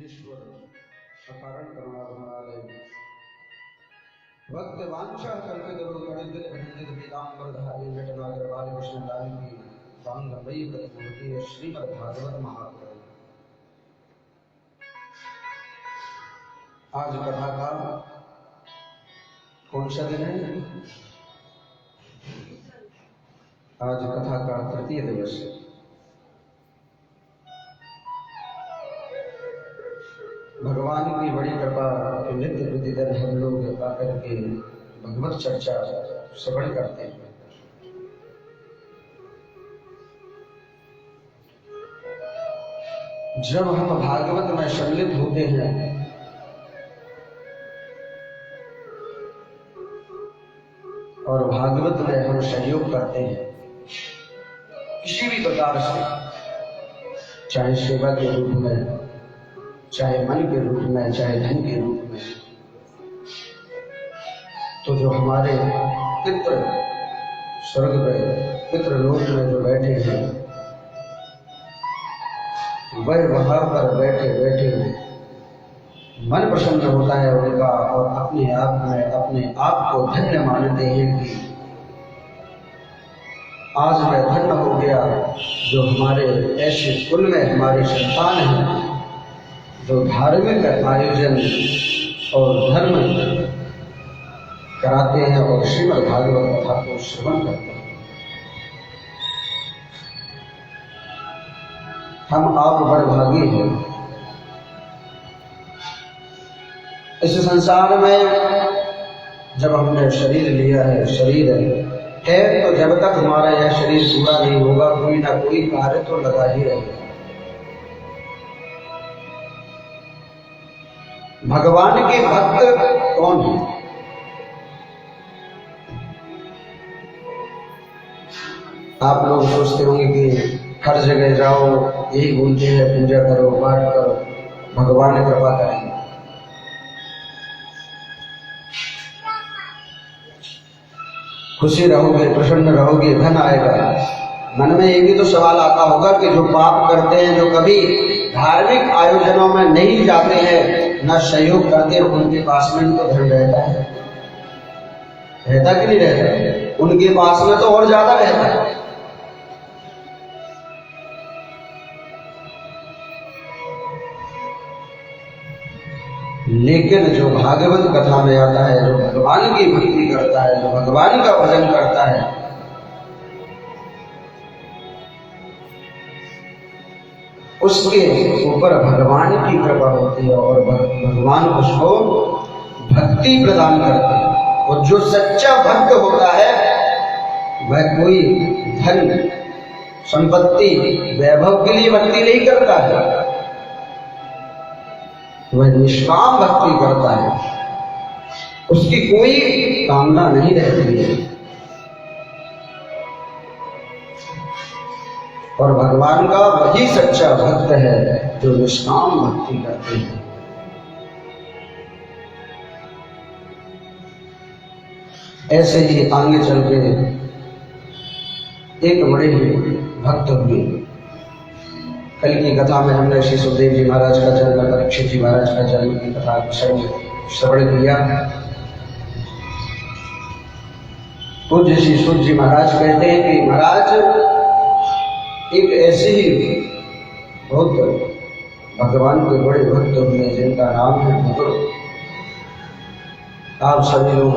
ईश्वर अकारण करुणा गुणालय भक्त वांछा कल्पितरुगणित पीताम्बरधारी नटनागर बालकृष्ण लाल की बांगमयी प्रतिमूर्ति श्रीमद् भागवत महापुराण। आज कथा का कौन सा दिन है? आज कथा का तृतीय दिवस है। भगवान की बड़ी कृपा कि नित्य प्रतिदिन हम लोग आकर के भगवत चर्चा श्रवण करते हैं। जब हम भागवत में सम्मिलित होते हैं और भागवत में हम सहयोग करते हैं किसी भी प्रकार से, चाहे सेवा के रूप में, चाहे मन के रूप में, चाहे धन के रूप में, तो जो हमारे पितृ स्वर्ग में पितृलोक में जो बैठे हैं वह वहां पर बैठे बैठे मन प्रसन्न होता है उनका, और अपने आप में अपने आप को धन्य मानते हैं कि आज मैं धन्य हो गया जो हमारे ऐसे कुल में हमारी संतान है जो धार्मिक आयोजन और धर्म कराते हैं और श्रीमद् भागवत कथा को श्रवण करते हैं। हम आप बड़भागी हैं। इस संसार में जब हमने शरीर लिया है, शरीर है तो जब तक हमारा यह शरीर पूरा नहीं होगा कोई ना कोई कार्य तो लगा ही रहेगा। भगवान के भक्त कौन है? आप लोग सोचते होंगे कि हर जगह जाओ यही बोलते हैं पूजा करो, पाठ करो, भगवान कृपा करेंगे। खुशी रहोगे, प्रसन्न रहोगे, धन आएगा। मन में ये भी तो सवाल आता होगा कि जो पाप करते हैं, जो कभी धार्मिक आयोजनों में नहीं जाते हैं, न सहयोग करते, उनके पास में तो धन रहता है, रहता कि नहीं रहता? उनके पास में तो और ज्यादा रहता है। लेकिन जो भागवत कथा में आता है, जो भगवान की भक्ति करता है, जो भगवान का भजन करता है, उसके ऊपर भगवान की कृपा होती है और भगवान उसको भक्ति प्रदान करते हैं। और जो सच्चा भक्त होता है वह कोई धन संपत्ति वैभव के लिए भक्ति नहीं करता है, वह निष्काम भक्ति करता है। उसकी कोई कामना नहीं रहती है और भगवान का वही सच्चा भक्त है जो निष्काम भक्ति करते हैं। ऐसे ही आगे चल के एक बड़े ही भक्त हुए। कल की कथा में हमने श्री सुखदेव जी महाराज का जन्म, परीक्षित जी महाराज का जन्म की कथा श्रवण किया। पूज्य श्री सुख जी महाराज कहते हैं कि महाराज एक ऐसे ही बहुत भगवान के बड़े भक्त हुए जिनका नाम है बुजुर्ग। आप सभी लोग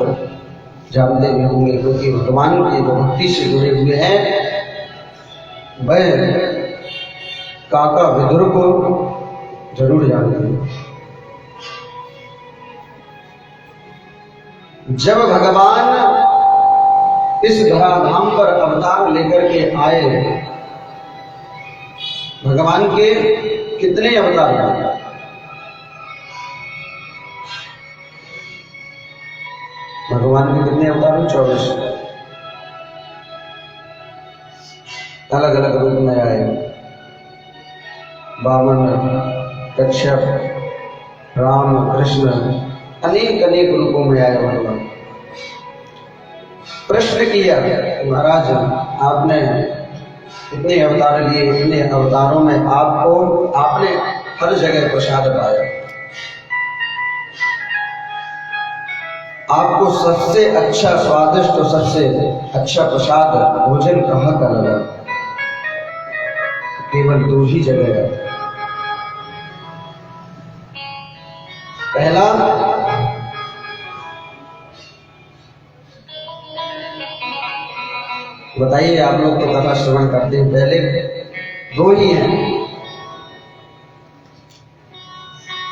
जानते भी होंगे क्योंकि भगवान की भक्ति से जुड़े हुए हैं। वह काका विदुर को जरूर जानते हैं। जब भगवान इस धराधाम पर अवतार लेकर के आए, भगवान के कितने अवतार हैं? भगवान के कितने अवतार हैं? 24 अलग अलग रूप में आए। वामन, कच्छप, राम, कृष्ण, अनेक अनेक रूपों में आए भगवान। प्रश्न किया महाराज आपने इतने अवतार लिए, इतने अवतारों में आपने हर जगह प्रसाद पाया। आपको सबसे अच्छा स्वादिष्ट और सबसे अच्छा प्रसाद भोजन कहाँ का लगा? केवल दो ही जगह है। पहला, बताइए आप लोग तो कथा श्रवण करते हैं, पहले दो ही हैं।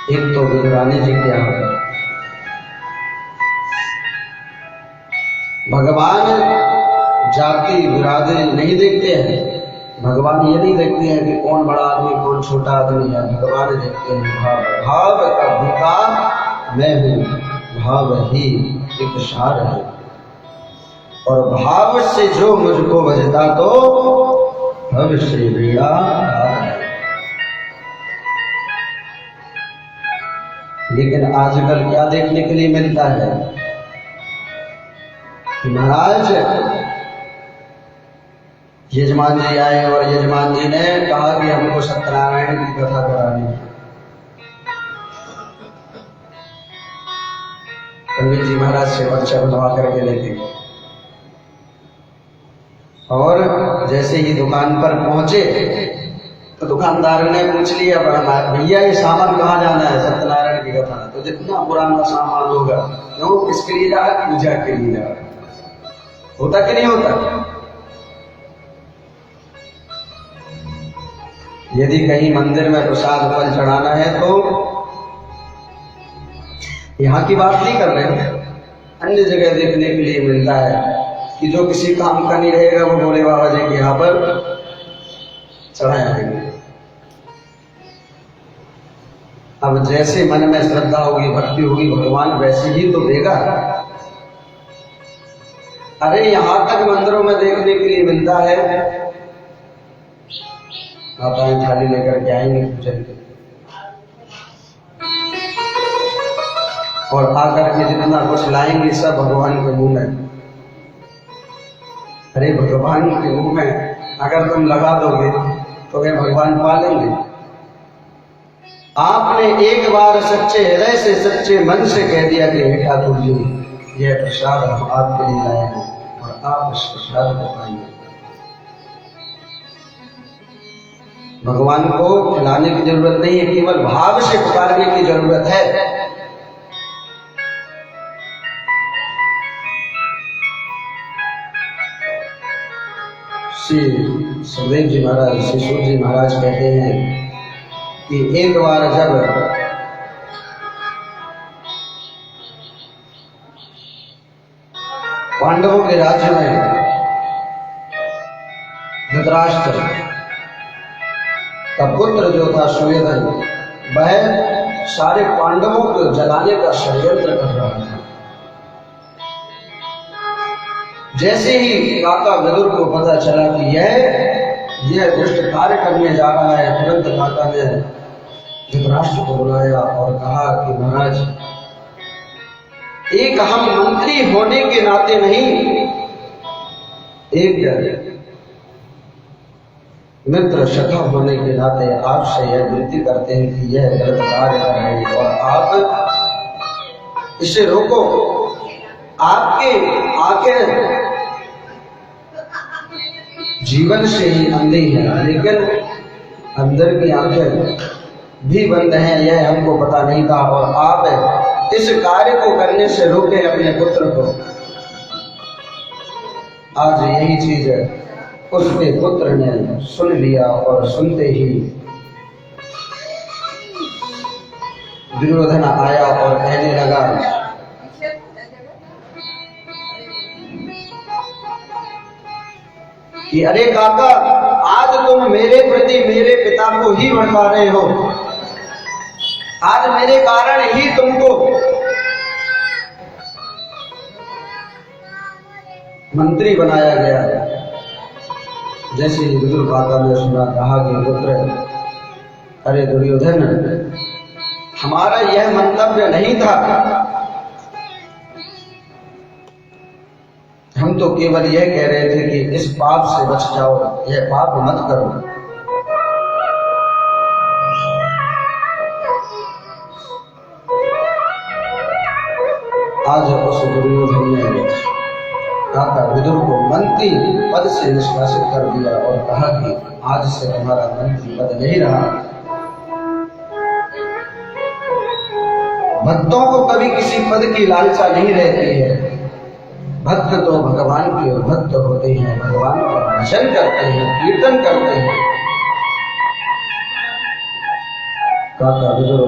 एक तो विदुरानी जी के यहाँ भगवान जाति बिरादरी नहीं देखते हैं। भगवान ये नहीं देखते हैं कि कौन बड़ा आदमी कौन छोटा आदमी है। भगवान देखते हैं भाव। भाव का भूखा मैं हूँ, भाव ही एक सार है, और भाव से जो मुझको बजता तो भविष्य भैया है। लेकिन आजकल क्या देखने के लिए मिलता है कि महाराज यजमान जी आए और यजमान जी ने कहा कि हमको सत्यनारायण की कथा करानी है। पंडित जी महाराज से पर्चा बनवा करके लेके गए और जैसे ही दुकान पर पहुंचे तो दुकानदार ने पूछ लिया भैया ये सामान कहाँ जाना है? सत्यनारायण की कथा। तो जितना पुराना सामान होगा, क्यों किसके लिए जा रहा? पूजा के लिए जा रहा। होता कि नहीं होता? यदि कहीं मंदिर में प्रसाद फल चढ़ाना है तो यहाँ की बात नहीं कर रहे हैं, अन्य जगह देखने के लिए मिलता है कि जो किसी काम का नहीं रहेगा वो भोले बाबा जी के यहाँ पर चढ़ाया देंगे। अब जैसे मन में श्रद्धा होगी, भक्ति होगी, भगवान वैसे ही तो देगा। अरे यहां तक मंदिरों में देखने के लिए मिलता है, माताएं थाली लेकर के आएंगे पूजन के, और आकर के जितना कुछ लाएंगे सब भगवान के मुंह में। अरे भगवान के मुंह में अगर तुम लगा दोगे तो वे भगवान पालेंगे। आपने एक बार सच्चे हृदय से सच्चे मन से कह दिया कि हे ठाकुर जी, यह प्रसाद हम आपके लिए लाए हैं और आप इस प्रसाद को पाएंगे। भगवान को खिलाने की जरूरत नहीं है, केवल भाव से पुकारने की जरूरत है। श्री सुखदेव जी महाराज, श्री सूत जी महाराज कहते हैं कि एक बार जब पांडवों के राज्य में धृतराष्ट्र का पुत्र जो था सुयोधन, वह सारे पांडवों को जलाने का षड्यंत्र कर रहा था। जैसे ही काका विदुर को पता चला कि यह दुष्ट कार्य करने जा रहा है, तुरंत काका ने धृतराष्ट्र को बुलाया और कहा कि महाराज, एक हम मंत्री होने के नाते नहीं, एक मित्र सखा होने के नाते आपसे यह विनती करते हैं कि यह गलत कार्य कर रहे हैं और आप इसे रोको। आपके आंखें जीवन से ही अंधी है, लेकिन अंदर की आंखें भी बंद हैं, यह हमको पता नहीं था, और आप इस कार्य को करने से रोके अपने पुत्र को। आज यही चीज है, उसके पुत्र ने सुन लिया और सुनते ही दुर्योधन आया और कहने लगा कि अरे काका, आज तुम मेरे प्रति मेरे पिता को ही भड़का रहे हो। आज मेरे कारण ही तुमको मंत्री बनाया गया। जैसे ही विदुर काका ने सुना, कहा कि पुत्र, अरे दुर्योधन, हमारा यह मंतव्य नहीं था, हम तो केवल यह कह रहे थे कि इस पाप से बच जाओ, यह पाप मत करो। दुर्योधन ने काका विदुर को मंत्री पद से निष्कासित कर दिया और कहा कि आज से तुम्हारा मंत्री पद नहीं रहा। भक्तों को कभी किसी पद की लालसा नहीं रहती है। भक्त तो भगवान के भक्त होते हैं, भगवान का भजन करते हैं, कीर्तन करते हैं। काका विदुर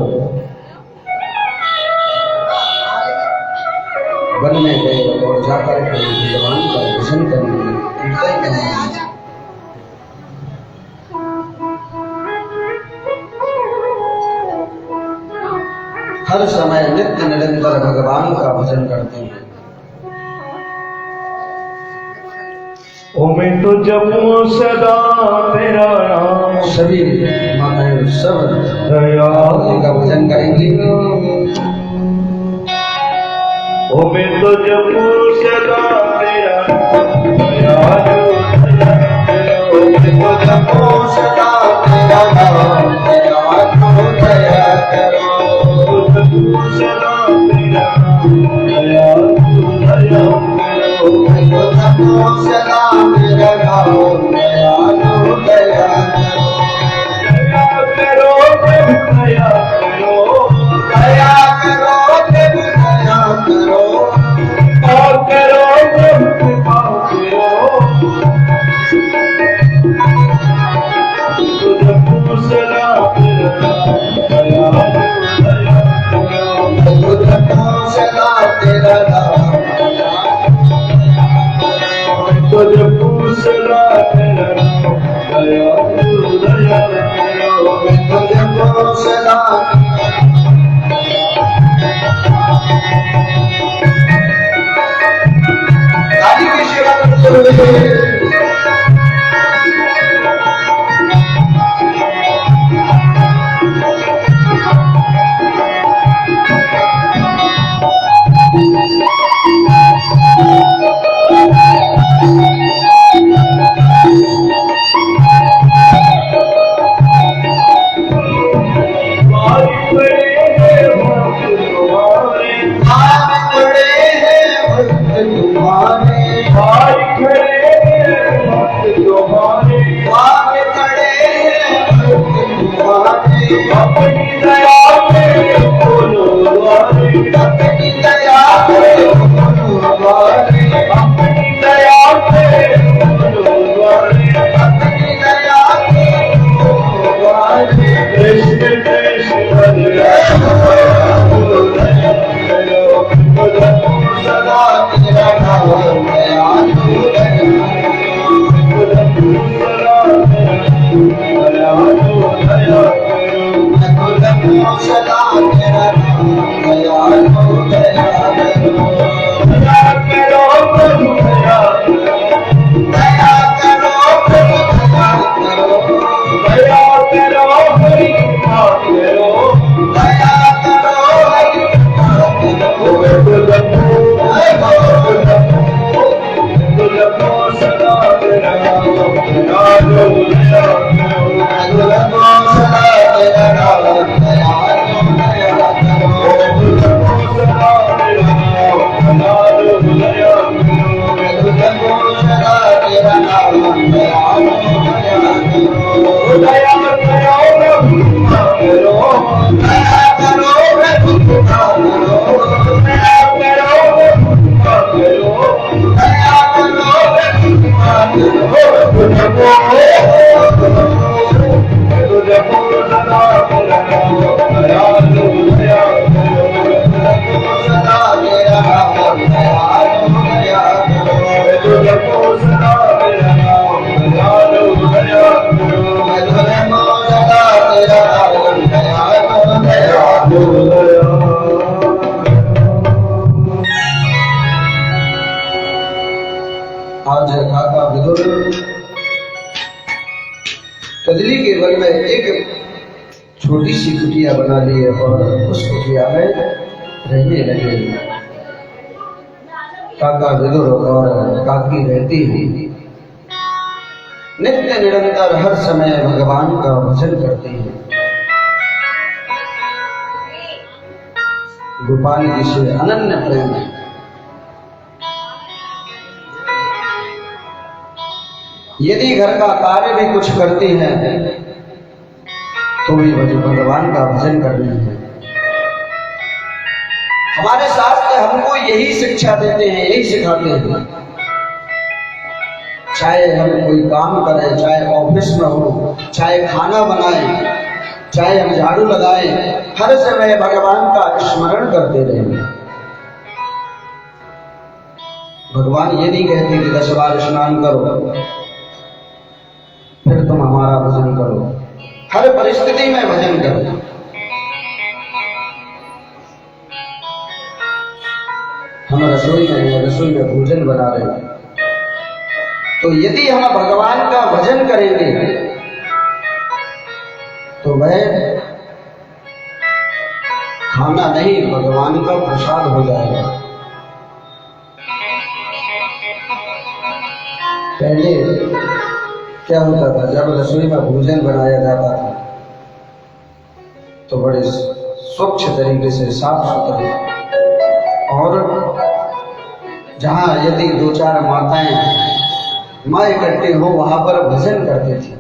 वन में गए और जाकर के भगवान का भजन करने, कीर्तन करने। हर समय नित्य निरंतर भगवान का भजन करते हैं। मैं तो जपूं सदा तेरा नाम। सभी माताएं सब दया का भजन करेंगी। मैं तो जपूं सदा तेरा दयालु मैं तो जपूं सदा तेरा नाम, दयालु दया करो। जपूं सदा तेरा दयालु दया करो। मैं तो जपूं सदा तेरा नाम, दयालु दया करो। करो प्रभु दया करो, दया करो प्रभु दया करो। और करो प्रभु कृपा करो। जपूं सदा तेरा दयालु दया करो। मैं तो जपूं सदा तेरा नाम, तो जपूं सदा तेरा दयालु दया करो। मैं तो जपूं सदा। गाड़ी की सेवा करते हुए आज काका विदुर कदली के वन में एक छोटी सी कुटिया बना ली है और उस कुटिया में रहने लगे। काका विदुर और काकी रहती है, नित्य निरंतर हर समय भगवान का भजन करती है। गोपाल जी से अनन्य प्रेम है। यदि घर का कार्य भी कुछ करती हैं तो भी भगवान का भजन करनी है। हमारे शास्त्र हमको यही शिक्षा देते हैं, यही सिखाते हैं। चाहे हम कोई काम करें, चाहे ऑफिस में हो, चाहे खाना बनाएं, चाहे हम झाड़ू लगाएं, हर समय भगवान का स्मरण करते रहें। भगवान ये नहीं कहते कि 10 बार स्नान करो फिर तुम हमारा भजन करो। हर परिस्थिति में भजन करो। हम रसोई में भोजन बना रहे हैं, तो यदि हम भगवान का भजन करेंगे तो वह खाना नहीं, भगवान का प्रसाद हो जाएगा। पहले क्या होता था, जब रसोई में भोजन बनाया जाता था तो बड़े स्वच्छ तरीके से, साफ सुथरे, और जहां यदि 2-4 माँ इकट्ठे हो वहां पर भजन करते थे।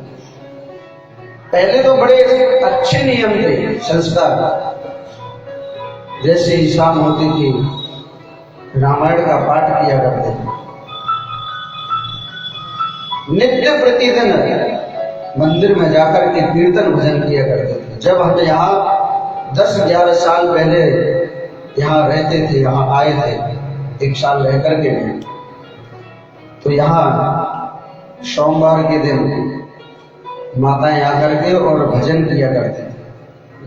पहले तो बड़े अच्छे नियम थे, संस्कार। जैसे ही शाम होती थी रामायण का पाठ किया करते थे। नित्य प्रतिदिन मंदिर में जाकर के कीर्तन भजन किया करते थे। जब हम यहाँ 10-11 साल पहले यहाँ रहते थे, यहाँ आए थे, 1 साल रह करके गए, तो यहाँ सोमवार के दिन माताएं आकर के और भजन किया करते थे।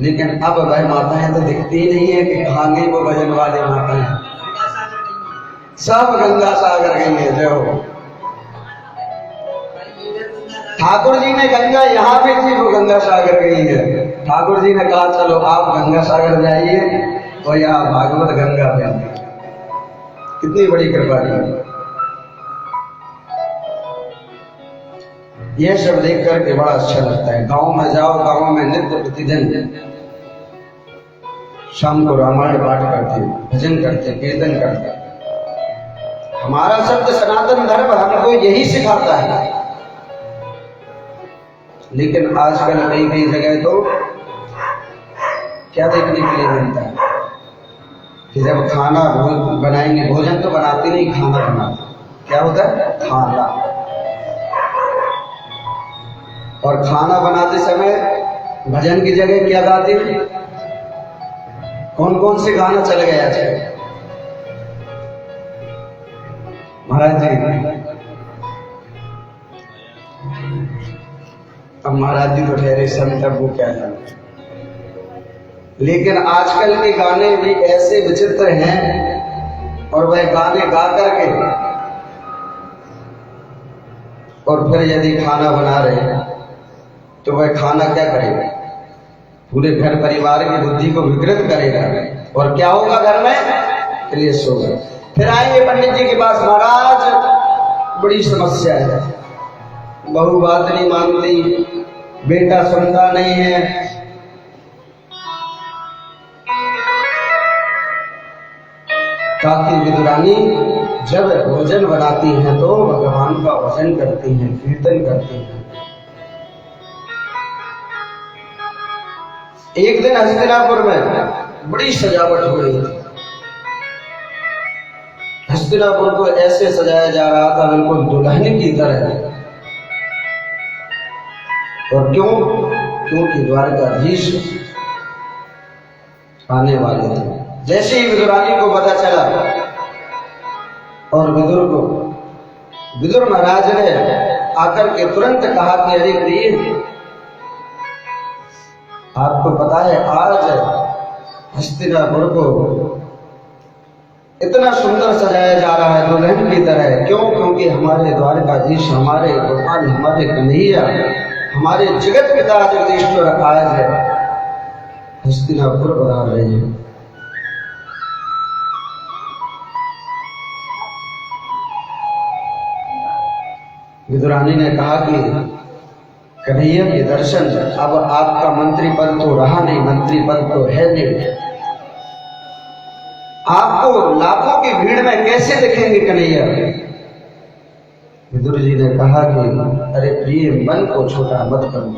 लेकिन अब वह माताएं तो दिखती ही नहीं है कि कहाँ गई वो भजन वाली माताएं। सब गंगा सागर गई है। जो ठाकुर जी ने गंगा यहाँ पे थी, वो गंगा सागर गई है। ठाकुर जी ने कहा चलो आप गंगा सागर जाइए और यहाँ भागवत गंगा पे। कितनी बड़ी कृपा की। यह सब देख करके बड़ा अच्छा लगता है। गांव में जाओ, गांव में नित्य प्रतिदिन शाम को रामायण पाठ करते, भजन करते, कीर्तन करते। हमारा शब्द सनातन धर्म हमको यही सिखाता है। लेकिन आजकल कई जगह तो क्या देखने के लिए मिलता है कि जब खाना बनाएंगे, भोजन तो बनाते नहीं, खाना बनाते। क्या होता है? खाना। और खाना बनाते समय भजन की जगह क्या गाते हैं? कौन कौन से गाना चल गया आजकल? महाराज जी, अब महाराज जी तो ठहरे संत, अब वो क्या जानते। लेकिन आजकल के गाने भी ऐसे विचित्र हैं, और वह गाने गा करके और फिर यदि खाना बना रहे हैं तो वह खाना क्या करेगा? पूरे घर परिवार की बुद्धि को विकृत करेगा। और क्या होगा घर में? क्लेश होगा। फिर आएंगे पंडित जी के पास, महाराज बड़ी समस्या है, बहू बात नहीं मानती, बेटा सुनता नहीं है। काकी विदुरानी जब भोजन बनाती हैं तो भगवान का भजन करती हैं, कीर्तन करती हैं। एक दिन हस्तिनापुर में बड़ी सजावट हो रही थी। हस्तिनापुर को ऐसे सजाया जा रहा था बिल्कुल दुल्हन की तरह। और क्यों? क्योंकि द्वारकाधीश आने वाले थे। जैसे ही विदुरानी को पता चला और विदुर महाराज ने आकर के तुरंत कहा कि अरे प्रिय, आपको पता है आज हस्तिनापुर को इतना सुंदर सजाया जा रहा है दुल्हन की तरह। क्यों? क्योंकि हमारे द्वारकाधीश, हमारे गोपाल, हमारे कन्हैया, हमारे जगत पिता जगदीश्वर आज है हस्तिनापुर पधार रहे हैं। विदुरानी ने कहा कि कन्हैया के दर्शन, अब आपका मंत्री पद तो रहा नहीं, मंत्री पद तो है नहीं, आपको लाखों की भीड़ में कैसे दिखेंगे कन्हैया? विदुर जी ने कहा कि अरे प्रिय, मन को छोटा मत करो।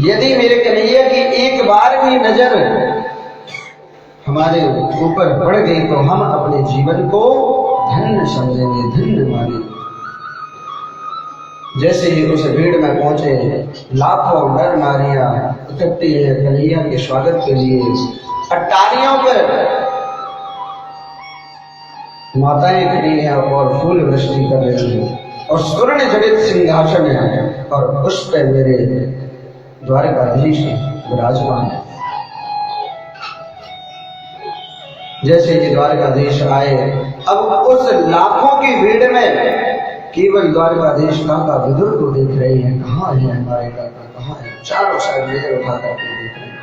यदि मेरे कन्हैया की एक बार भी नजर हमारे ऊपर पड़ गई तो हम अपने जीवन को धन्य समझेंगे, धन्य मानेंगे। जैसे ही उस भीड़ में पहुंचे, लाखों नर नारियां इकट्ठी है कन्हैया के स्वागत के लिए। अट्टारियों पर माताएं खड़ी हैं और फूल वृष्टि कर रही हैं, और स्वर्ण जड़ित सिंहासन है और उस पर मेरे द्वारकाधीश विराजमान है। जैसे कि द्वारकाधीश आए, अब उस लाखों की भीड़ में केवल द्वारकाधीश काका विदुर को देख रहे हैं। कहाँ है हमारे काका, कहाँ है? चारों साइड नजर उठा करके देख रहे हैं।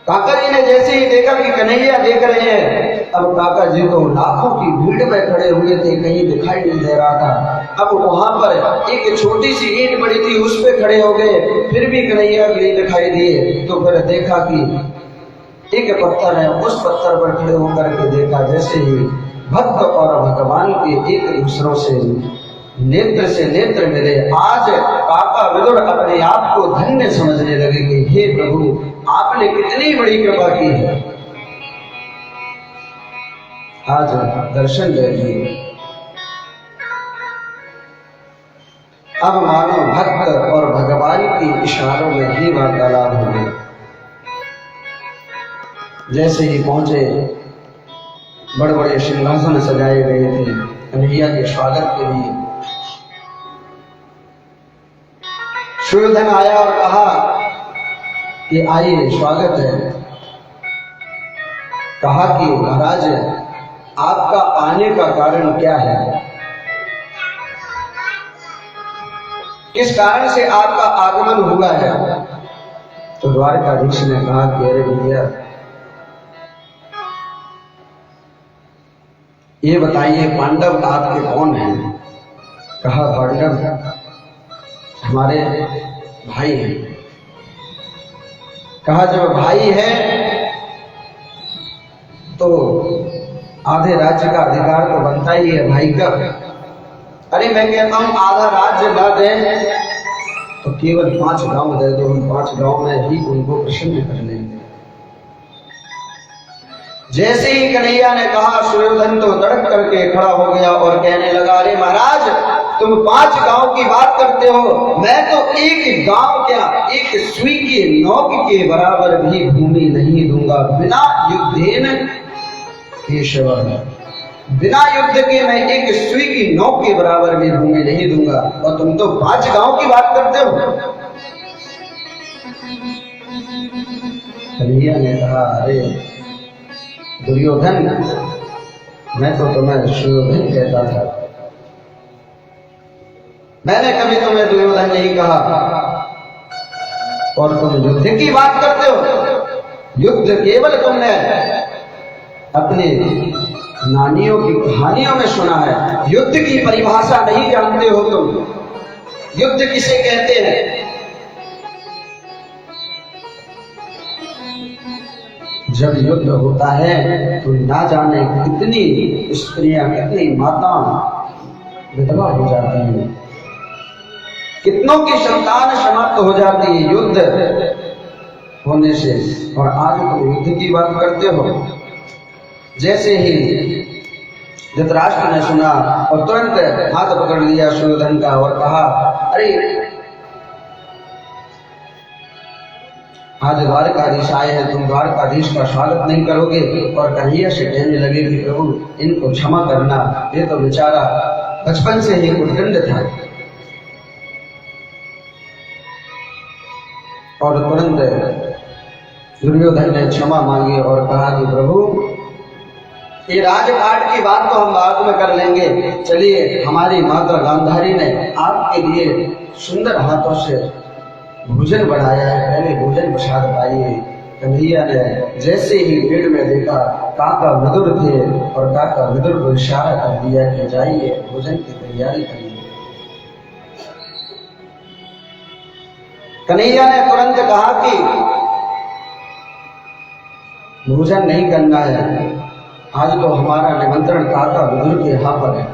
काका जी ने जैसे ही देखा कि कन्हैया देख रहे हैं, अब काका जी तो लाखों की भीड़ में खड़े हुए थे, कहीं दिखाई नहीं दे रहा था। अब वहां पर एक छोटी सी ईंट पड़ी थी, उस पे खड़े हो गए, फिर भी कन्हैया नहीं दिखाई दिए। तो फिर देखा कि एक पत्थर है, उस पत्थर पर खड़े होकर के देखा। जैसे ही भक्त और भगवान के एक दूसरों से नेत्र मिले, आज काका विदुर अपने आप को धन्य समझने लगे कि हे प्रभु, आपने कितनी बड़ी कृपा की है, आज दर्शन दे दिए। अब मानो भक्त और भगवान की इशारों में ही वार्तालाप हो गई। जैसे ही पहुंचे, बड़े बड़े सिंहासन सजाए गए थे कन्हैया के स्वागत के लिए। सुयोधन आया और कहा कि आइए, स्वागत है। कहा कि महाराज, आपका आने का कारण क्या है? किस कारण से आपका आगमन हुआ है? तो द्वारकाधीश ने कहा कि अरे भैया, ये बताइए पांडव आपके कौन हैं? कहा पांडव हमारे भाई हैं। कहा जब भाई है तो आधे राज्य का अधिकार तो बनता ही है भाई का। अरे मैं कहता हूं आधा राज्य ना दें तो केवल 5 गांव दे दो, हम 5 गांव में ही उनको प्रसन्न कर लेंगे। जैसे ही कन्हैया ने कहा, सुयोधन तो तड़क करके खड़ा हो गया और कहने लगा, अरे महाराज, तुम 5 गांव की बात करते हो, मैं तो एक गांव क्या, एक सुई के नोक के बराबर भी भूमि नहीं दूंगा, बिना युद्धेन केशव, बिना युद्ध के मैं एक सुई की नोक के बराबर भी भूमि नहीं दूंगा, और तुम तो 5 गांव की बात करते हो। कन्हैया ने कहा, अरे दुर्योधन, मैं तो तुम्हें सुयोधन कहता था, मैंने कभी तुम्हें दुर्योधन नहीं कहा, और तुम युद्ध की बात करते हो। युद्ध केवल तुमने अपने नानियों की कहानियों में सुना है, युद्ध की परिभाषा नहीं जानते हो तुम। युद्ध किसे कहते हैं? जब युद्ध होता है तो ना जाने कितनी स्त्रियां, कितनी माताएं विधवा हो जाती हैं, कितनों की संतान समाप्त हो जाती है युद्ध होने से, और आज तुम युद्ध की बात करते हो। जैसे ही धृतराष्ट्र ने सुना और तुरंत हाथ पकड़ लिया सुयोधन का और कहा, अरे आज द्वारकाधीश आए हैं, तुम द्वारकाधीश का स्वागत नहीं करोगे? और कन्हैया से कहने लगे कि प्रभु, इनको क्षमा करना, ये तो बेचारा बचपन से ही उद्दंड था। और तुरंत दुर्योधन ने क्षमा मांगी और कहा कि प्रभु, ये राजपाट की बात तो हम बाद में कर लेंगे, चलिए हमारी माता गांधारी ने आपके लिए सुंदर हाथों से भोजन बनाया है, पहले भोजन प्रसाद पाइए। कन्हैया ने जैसे ही भीड़ में देखा काका विदुर थे, और काका विदुर को इशारा कर दिया कि जाइए भोजन की तैयारी करिए। कन्हैया ने तुरंत कहा कि भोजन नहीं करना है, आज तो हमारा निमंत्रण काका विदुर के यहाँ पर है।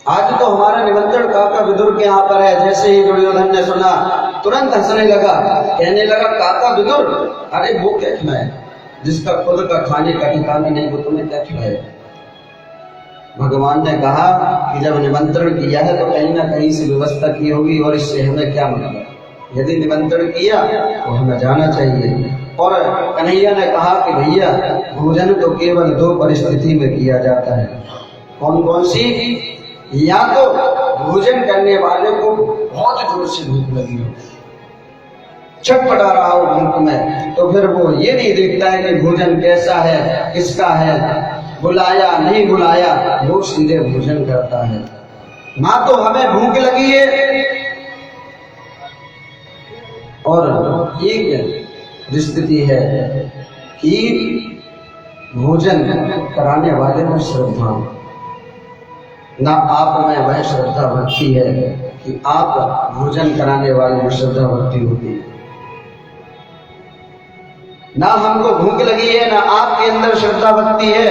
आज तो हमारा निमंत्रण काका विदुर के यहाँ पर है। जैसे ही दुर्योधन ने सुना तुरंत हंसने लगा, कहने लगा काका विदुर, अरे वो क्या खिलाए, जिसका खुद का खाने का ठिकाना नहीं वो तुम्हें क्या खिलाए। भगवान ने कहा कि जब निमंत्रण किया है तो कहीं ना कहीं से व्यवस्था की होगी और इससे हमें क्या मतलब, यदि निमंत्रण किया तो हमें जाना चाहिए। और कन्हैया ने कहा कि भैया भोजन तो केवल दो परिस्थिति में किया जाता है। कौन कौन सी? या तो भोजन करने वाले को बहुत जोर से भूख लगी हो, छटपटा रहा हो भूख में, तो फिर वो ये नहीं देखता है कि भोजन कैसा है, किसका है, बुलाया नहीं बुलाया, वो सीधे भोजन करता है। ना तो हमें भूख लगी है, और एक स्थिति है कि भोजन कराने वाले में श्रद्धा, ना आप में वह श्रद्धा भक्ति है कि आप भोजन कराने वाले में श्रद्धा भक्ति होती है। ना हमको भूख लगी है, ना आपके अंदर श्रद्धा भक्ति है,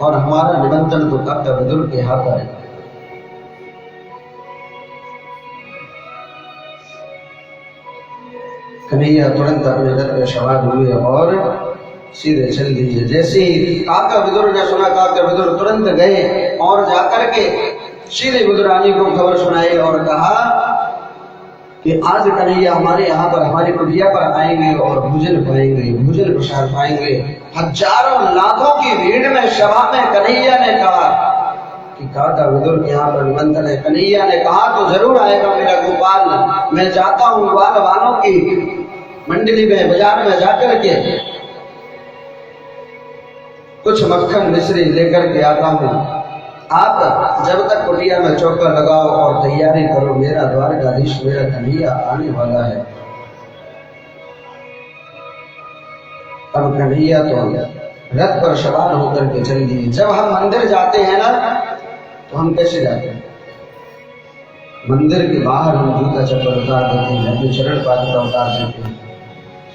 और हमारा निमंत्रण तो काका विदुर के यहाँ पर है। कन्हैया तुरंत अपने रथ पे सवार हुए और सीधे चल दिए। जैसे ही काका विदुर ने सुना, काका विदुर तुरंत गए और जाकर के सीधे विदुरानी को खबर सुनाई और कहा कि आज कन्हैया हमारे यहाँ पर हमारी कुटिया पर आएंगे और भोजन पाएंगे, भोजन प्रसाद पाएंगे। हजारों लाखों की भीड़ में सभा में कन्हैया ने कहा कि काका विदुर के यहाँ पर निमंत्रण है। कन्हैया ने कहा तो जरूर आएगा मेरा गोपाल, मैं जाता हूँ ग्वाल वालों की मंडली में, बाजार में जाकर के कुछ मक्खन मिश्री लेकर के आता हूँ। आप जब तक कुटिया में चौका लगाओ और तैयारी करो, मेरा द्वारकाधीश मेरा कन्हैया आने वाला है। अब कन्हैया तो रथ पर सवार होकर के चल दिए। जब हम मंदिर जाते हैं ना तो हम कैसे जाते हैं? मंदिर के बाहर हम जूता चप्पल उतार देते हैं, अपने चरण पादुका उतार देते हैं,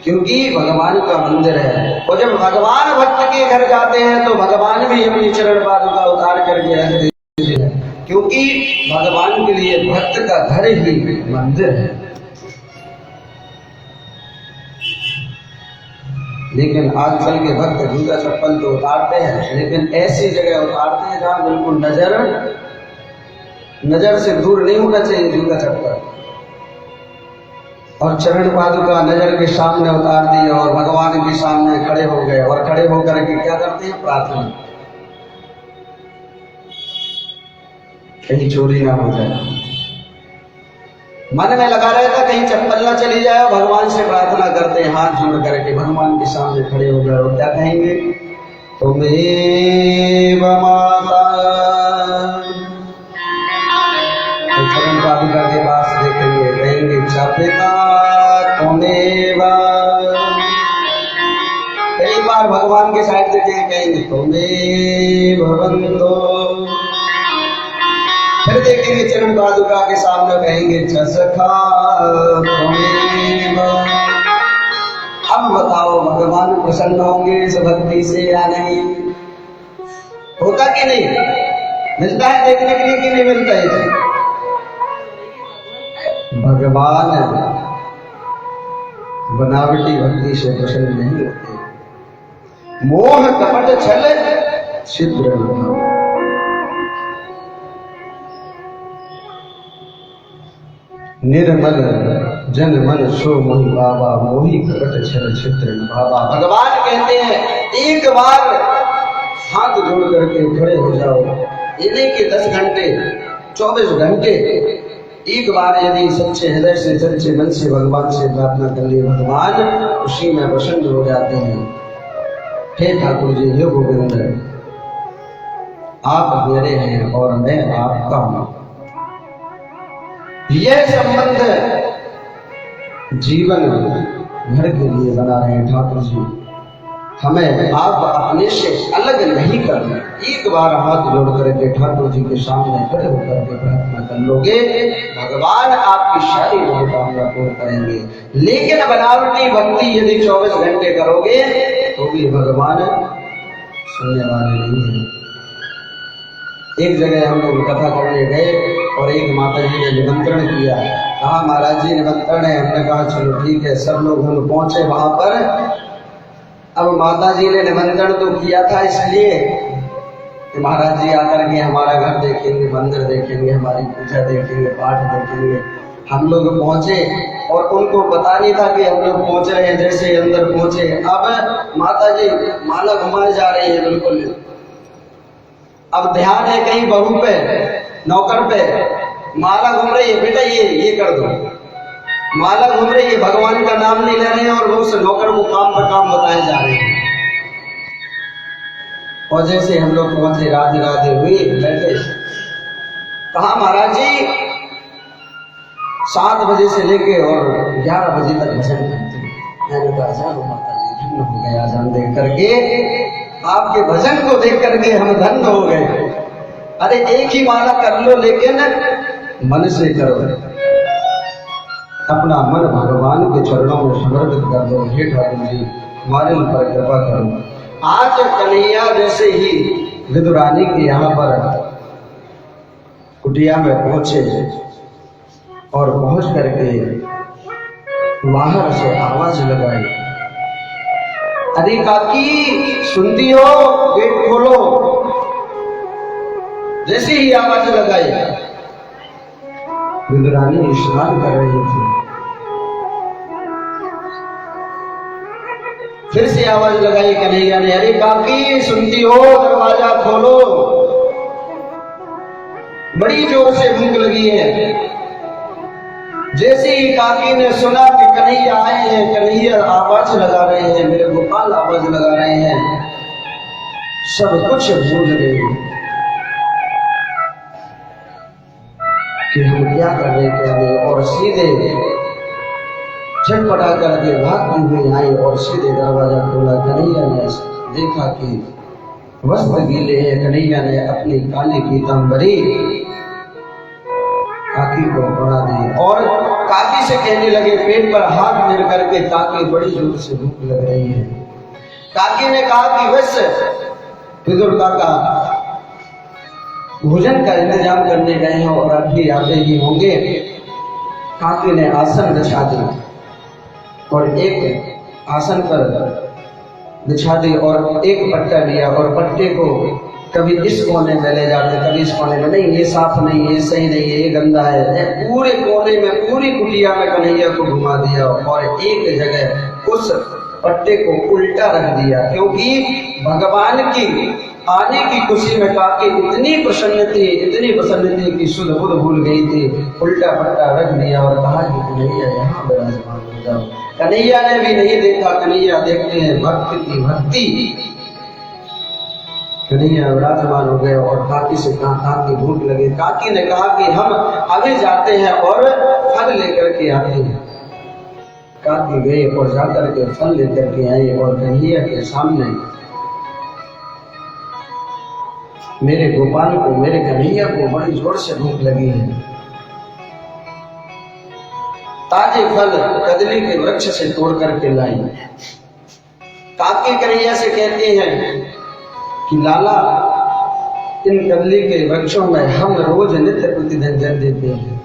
क्योंकि भगवान का मंदिर है। और जब भगवान भक्त के घर जाते हैं तो भगवान भी अपनी चरण पादुका उतार करके रख देते हैं, क्योंकि भगवान के लिए भक्त का घर ही मंदिर है। लेकिन आजकल के भक्त जूता चप्पल तो उतारते हैं, लेकिन ऐसी जगह उतारते हैं जहां बिल्कुल नजर से दूर नहीं होना चाहिए जूता चप्पल, और चरण पादुका नजर के सामने उतार दी और भगवान के सामने खड़े हो गए। और खड़े होकर के क्या करते हैं? प्रार्थना, कहीं चोरी ना हो जाए। मन में लगा रहता कहीं चप्पल ना चली जाए, भगवान से प्रार्थना करते हैं हाथ जोड़ करके, भगवान के सामने खड़े हो गए और क्या कहेंगे? तुमेव माता, तो चरण पादुका के पास देखेंगे, कहेंगे पिता तुमेव। कई बार भगवान के साइड देखेंगे, कहेंगे तुमेव बंधो। फिर देखेंगे चरण पादुका के सामने, कहेंगे सखा तुमेव। अब बताओ भगवान प्रसन्न होंगे इस भक्ति से या नहीं? होता कि नहीं? मिलता है देखने के लिए कि नहीं मिलता है? भगवान बनावटी भक्ति से प्रसन्न नहीं होते। मोह कपट छल छिद्र भाव, निर्मल जन मन सो मोहि बाबा, मोहि कपट छल छिद्र भावा। भगवान कहते हैं एक बार हाथ जोड़ करके खड़े हो जाओ, ये नहीं कि 10 घंटे 24 घंटे, एक बार यदि सच्चे हृदय से सच्चे मन से भगवान से प्रार्थना कर ले, भगवान उसी में प्रसन्न हो जाते हैं। हे ठाकुर जी, हे गोविंद, आप मेरे हैं और मैं आपका हूं। यह संबंध जीवन भर के लिए बना रहे ठाकुर जी, हमें आप अपने से अलग नहीं करना। एक बार हाथ जोड़ करके ठाकुर जी के सामने खड़े होकर के प्रार्थना कर लोगे, भगवान आपकी सारी मनोकामना पूर्ण करेंगे। लेकिन बनावटी भक्ति यदि 24 घंटे करोगे तो भी भगवान सुनने वाले नहीं है। एक जगह हम लोग कथा करने गए और एक माता जी ने निमंत्रण किया, कहा महाराज जी निमंत्रण है। हमने कहा चलो ठीक है, सब लोग हम पहुंचे वहां पर। अब माता जी ने निमंत्रण तो किया था इसलिए कि महाराज जी आकर के हमारा घर देखेंगे, मंदिर देखेंगे, हमारी पूजा देखेंगे, पाठ देखेंगे। हम लोग पहुंचे और उनको पता नहीं था कि हम लोग पहुंच रहे हैं। जैसे अंदर पहुंचे, अब माता जी माला घुमाए जा रही है बिल्कुल। अब ध्यान है कहीं बहू पे, नौकर पे, माला घूम रही है, बेटा ये कर दो। माला घूम रही है, भगवान का नाम नहीं ले रहे हैं और वो उस नौकर को काम पर काम बताए जा रहे हैं। और जैसे हम लोग पहुंचे, राधे राधे हुई, बैठे, कहा महाराज जी 7 बजे से लेके और 11 बजे तक भजन करते हैं। मैंने कहा जाओ माता जी, धन्य हो गए आज हम देख करके, आपके भजन को देख करके हम धन्य हो गए। अरे एक ही माला कर लो, लेकिन मन से करो, अपना मन भगवान के चरणों में समर्पित कर दो। हे ठाकुर जी हमारे पर कृपा करो। आज कन्हैया जैसे ही विदुरानी के यहाँ पर कुटिया में पहुंचे और पहुंच करके बाहर से आवाज लगाई, अरे काकी सुनती हो, गेट खोलो। जैसे ही आवाज लगाई, विदुरानी स्नान कर रही थी। फिर से आवाज लगाई कन्हैया ने, अरे काकी सुनती हो, दरवाजा खोलो। बड़ी जोर से भूख लगी है। जैसे ही काकी ने सुना कि कन्हैया आए हैं, कन्हैया आवाज लगा रहे हैं, मेरे गोपाल आवाज लगा रहे हैं, सब कुछ भूल गए कि हम क्या कर रहे, क्या नहीं। और सीधे छटपटा करके भागती हुई आई और सीधे दरवाजा खोला। कन्हैया ने देखा कि वस्त्र गीले हैं। कन्हैया ने अपनी काली पीतांबरी काकी को पड़ा दी और काकी से कहने लगे, पेट पर हाथ मेर करके, काकी बड़ी जोर से भूख लग रही है। काकी ने कहा कि बस विदुर काका भोजन का इंतजाम करने गए हैं और अभी आते ही होंगे। काकी ने आसन बिछा दी और एक आसन पर बिछा दी और एक पट्टा लिया और पट्टे को कभी इस कोने में ले जाते, कभी इस कोने में, नहीं ये साफ नहीं है, ये सही नहीं है, ये गंदा है। पूरे कोने में, पूरी कुटिया में कन्हैया को घुमा दिया और एक जगह उस पट्टे को उल्टा रख दिया, क्योंकि भगवान की आने की खुशी में काकी इतनी प्रसन्न थी कि शुद्ध बुद्ध भूल गई थी। उल्टा पट्टा रख दिया और कहा कि कन्हैया यहाँ विराजमान हो जाओ। कन्हैया ने भी नहीं देखा, कन्हैया देखते हैं भक्त की भक्ति। कन्हैया विराजमान हो गए और काकी से कहा, काकी भूख लगे। काकी ने कहा कि हम आगे जाते हैं और फल लेकर के आते हैं। काकी गए और जाकर के फल लेकर के आए और कन्हैया के सामने मेरे गोपाल को, मेरे कन्हैया को बड़ी जोर से भूख लगी है। ताजे फल कदली के वृक्ष से तोड़ करके लाई। काकी कन्हैया से कहते हैं कि लाला, इन कदली के वृक्षों में हम रोज नित्य प्रतिदिन जल देते हैं,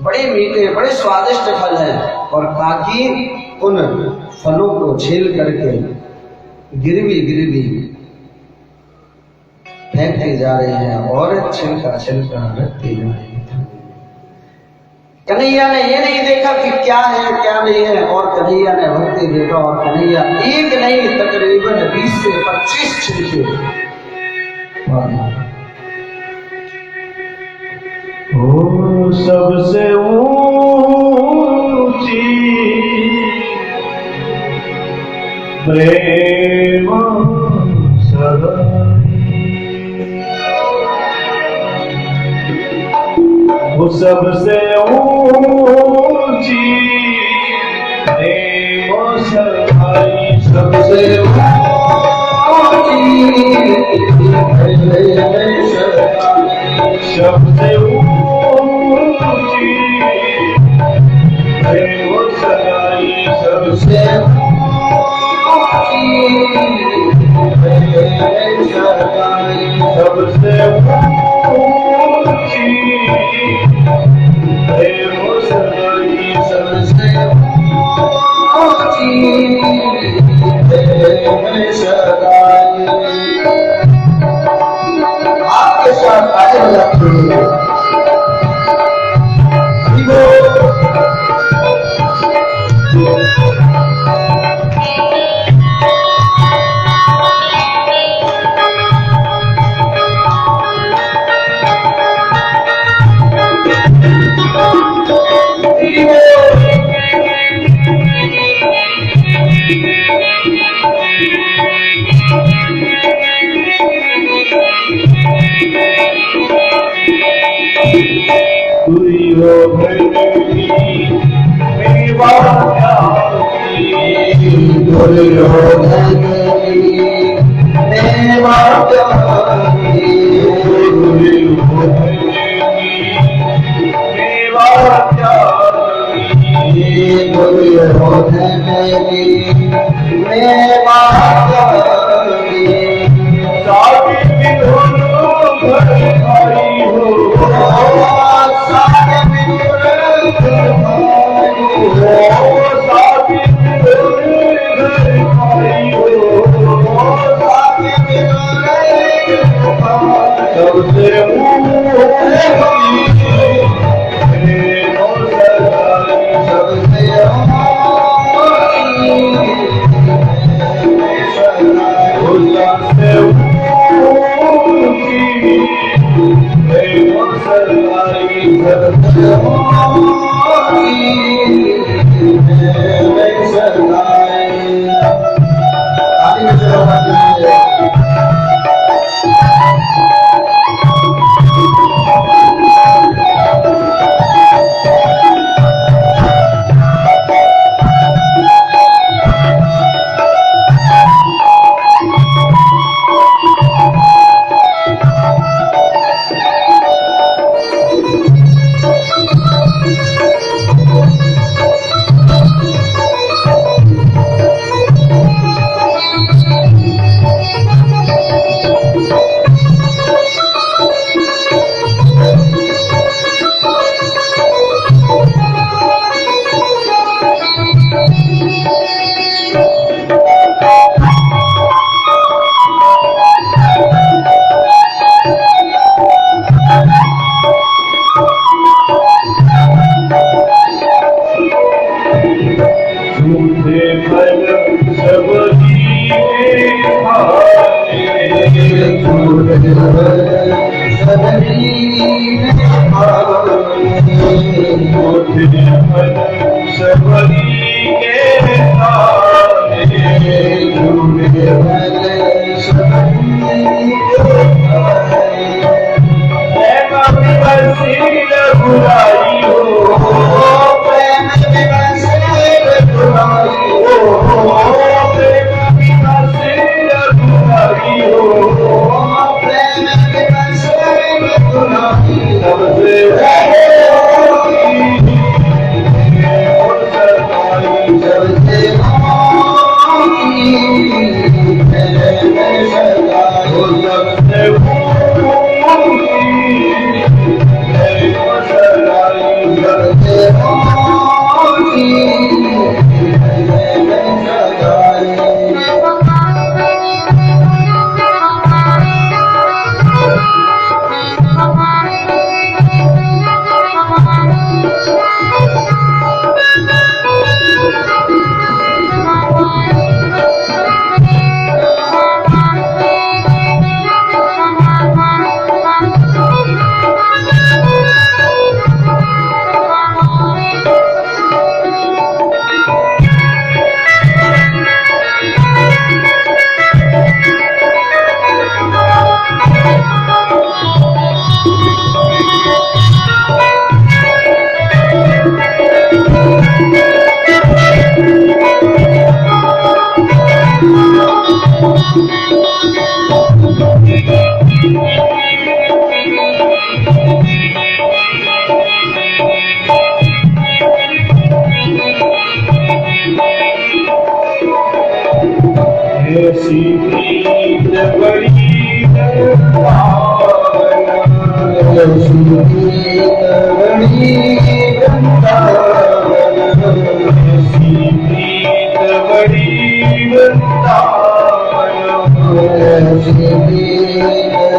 बड़े मीठे बड़े स्वादिष्ट फल हैं। और काकी उन फलों को छील करके गिरवी फेंकते जा रहे हैं और छिलका रखते जा रहे हैं। कन्हैया ने ये नहीं देखा कि क्या है क्या नहीं है, और कन्हैया ने भक्ति देखा और कन्हैया एक नहीं तकरीबन 20 से 25 छिलके ओ सबसे ऊंची प्रेम वो सबसे ऊंची प्रेम सगाई, सबसे ऊंची सबसे ऊंची प्रेम सगाई, सबसे ऊंची ताली बजाते हुए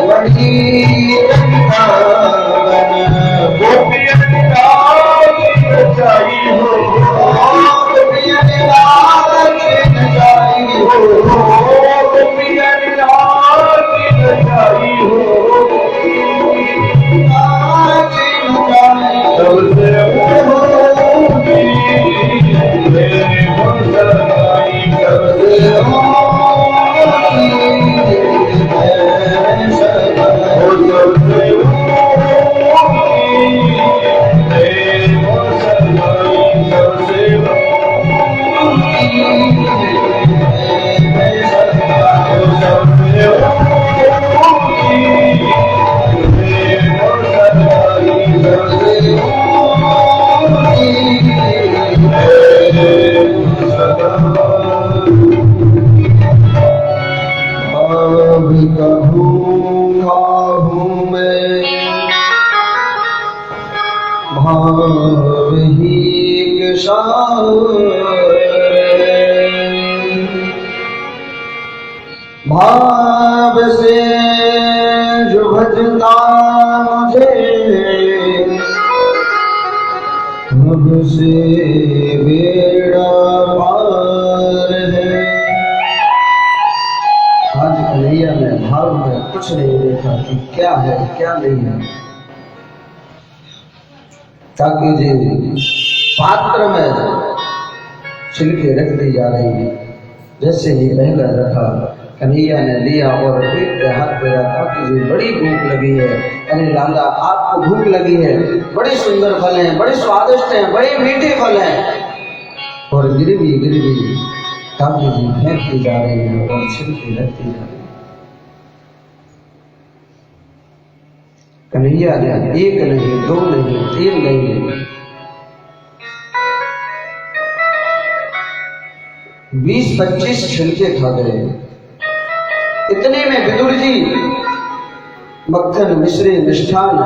बड़ी सबसे होगी मेरे मुसलमानी सबसे भाव से जो भजता मुझे तब से बेड़ा पार है। आज कन्हैया ने भाव में कुछ नहीं देखा कि क्या है क्या नहीं है। ताकि जी पात्र में छिलके रख दी जा रही है। जैसे ही पहला रखा कन्हैया ने लिया और पेट पे हाथ फेरा था कि जी बड़ी भूख लगी है। अरे लाला आपको भूख लगी है, बड़े सुंदर फल हैं, बड़े स्वादिष्ट हैं, बड़े मीठे फल हैं। और गिरवी काकी जी फेंकती जा रही है और छिलके रखती जा रही है। कन्हैया ने एक नहीं, दो नहीं, तीन नहीं, 20-25 छिलके खा गए। इतने में विदुर जी मक्खन मिश्री मिष्ठान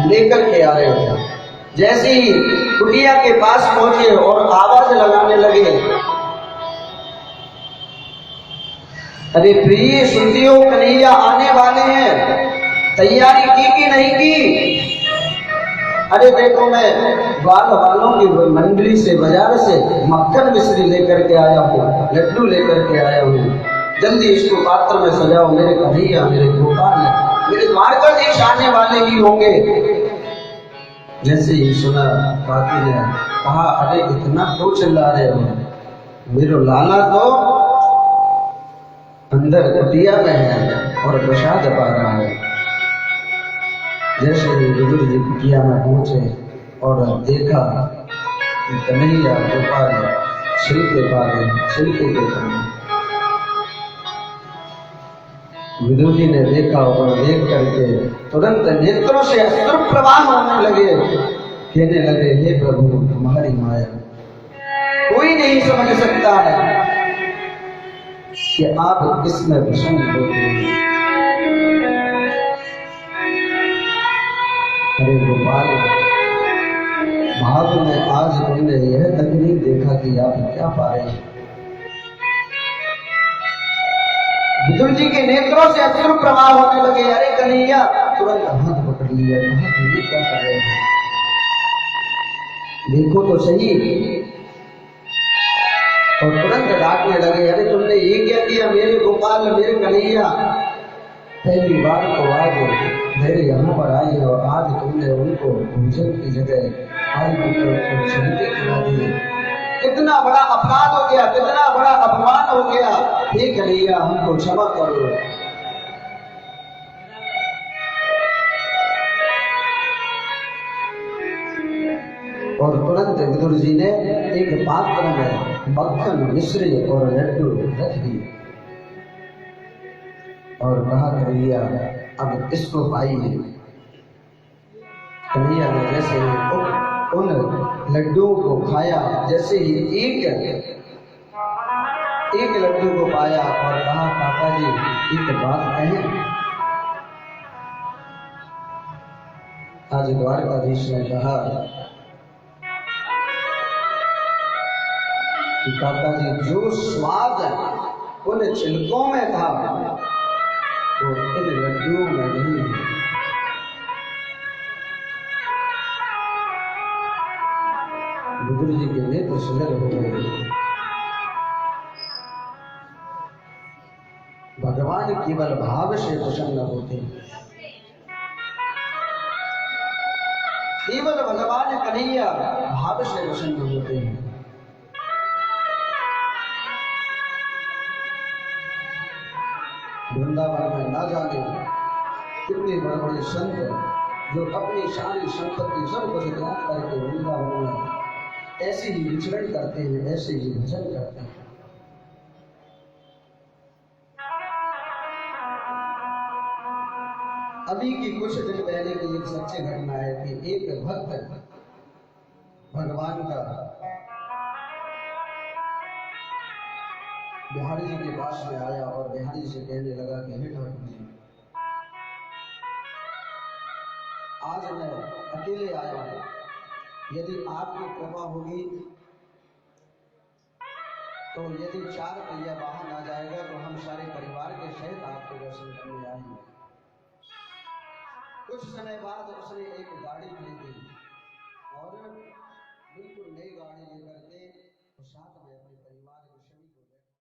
लेकर के आ रहे थे। जैसे ही कुटिया के पास पहुंचे और आवाज लगाने लगे, अरे प्रिय सुनती हो कन्हैया आने वाले हैं, तैयारी की कि नहीं की? अरे देखो मैं ग्वाल वालों की मंडली से बाजार से मक्खन मिश्री लेकर के आया हूँ, लड्डू लेकर के आया हूँ, जल्दी इसको पात्र में सजाओ। मेरे कन्हैया मेरे गोपाल मेरे द्वारकाधीश आने वाले ही होंगे। जैसे ही सुना काकी ने कहा, अरे इतना क्यों चिल्ला रहे हो? मेरे लाला तो अंदर कुटिया में है और प्रसाद पा रहा है। जैसे ही विदुर जी कुटिया में पहुंचे और देखा कि कन्हैया गोपाल छिलके पा रहे, छिलके के खाने। विदुर जी ने देखा और देख करके तुरंत नेत्रों से अश्रु प्रवाह होने लगे। कहने लगे, हे प्रभु तुम्हारी माया कोई नहीं समझ सकता है कि आप किसमें प्रसन्न होते हैं। अरे गोपाल भाव में आज तुमने यह तक नहीं देखा कि आप क्या पा रहे हैं। विदुर जी के नेत्रों से अश्रु प्रवाह होने लगे। अरे कन्हैया तुरंत हाथ पकड़ लिया, कहा क्या कर रहे हैं, देखो तो सही। और तुरंत डांटने लगे, अरे तुमने ये क्या किया मेरे गोपाल मेरे कन्हैया? पहली बार तो आज मेरे यहाँ पर आई और आज तुमने उनको भोजन की जगह आज उनको छिलके खिला दिए। कितना बड़ा अपराध हो गया, कितना बड़ा अपमान हो गया। हे कन्हैया हमको क्षमा करो। और तुरंत विदुर जी ने एक पात्र में मक्खन मिश्री और लड्डू रख दिए और कहा, कन्हैया अब इसको पाइए। कन्हैया ने जैसे उन लड्डुओं को खाया, जैसे ही एक लड्डू को पाया और कहा, काका जी एक बात कहें। आज द्वारकाधीश ने कहा कि काका जी जो स्वाद उन छिलकों में था वो इन लड्डुओं में नहीं है। विदुर जी के नेत्र सुंदर हो गए। भगवान केवल भाव से प्रसन्न होते हैं। केवल भगवान कन्हैया भाव से प्रसन्न होते हैं। वृंदावन में ना जाने कितने बड़े बड़े संत जो अपनी सारी संपत्ति सब कुछ त्याग करके वृंदावन में ऐसे ही विचरण करते हैं, ऐसे ही भजन करते हैं। अभी की कुछ दिन पहले की एक सच्ची घटना है कि एक भक्त भगवान का बिहारी जी के पास में आया और बिहारी जी से कहने लगा कि हे ठाकुर जी, आज मैं अकेले आया हूं, यदि आपकी कृपा होगी तो यदि 4 पहिया वाहन आ जाएगा तो हम सारे परिवार के सहित आपके दर्शन करने आएंगे। कुछ समय बाद उसने एक गाड़ी खरीदी और बिल्कुल नई गाड़ी लेकर के साथ में अपने